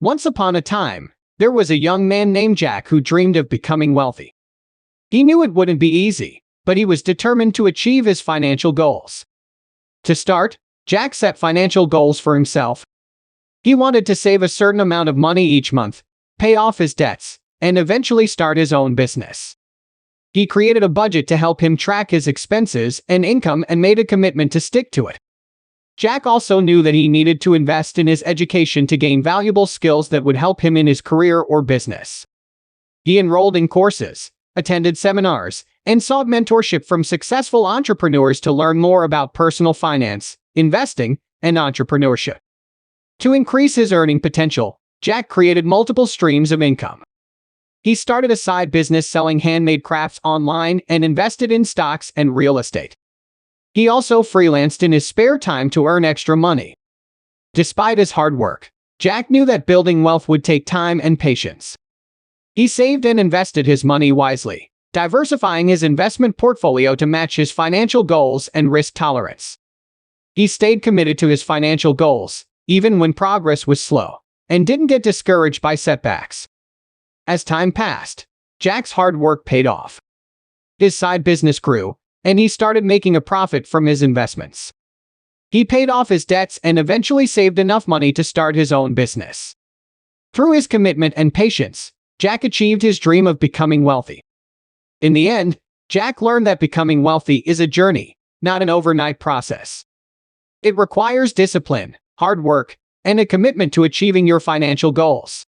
Once upon a time, there was a young man named Jack who dreamed of becoming wealthy. He knew it wouldn't be easy, but he was determined to achieve his financial goals. To start, Jack set financial goals for himself. He wanted to save a certain amount of money each month, pay off his debts, and eventually start his own business. He created a budget to help him track his expenses and income and made a commitment to stick to it. Jack also knew that he needed to invest in his education to gain valuable skills that would help him in his career or business. He enrolled in courses, attended seminars, and sought mentorship from successful entrepreneurs to learn more about personal finance, investing, and entrepreneurship. To increase his earning potential, Jack created multiple streams of income. He started a side business selling handmade crafts online and invested in stocks and real estate. He also freelanced in his spare time to earn extra money. Despite his hard work, Jack knew that building wealth would take time and patience. He saved and invested his money wisely, diversifying his investment portfolio to match his financial goals and risk tolerance. He stayed committed to his financial goals, even when progress was slow, and didn't get discouraged by setbacks. As time passed, Jack's hard work paid off. His side business grew, and he started making a profit from his investments. He paid off his debts and eventually saved enough money to start his own business. Through his commitment and patience, Jack achieved his dream of becoming wealthy. In the end, Jack learned that becoming wealthy is a journey, not an overnight process. It requires discipline, hard work, and a commitment to achieving your financial goals.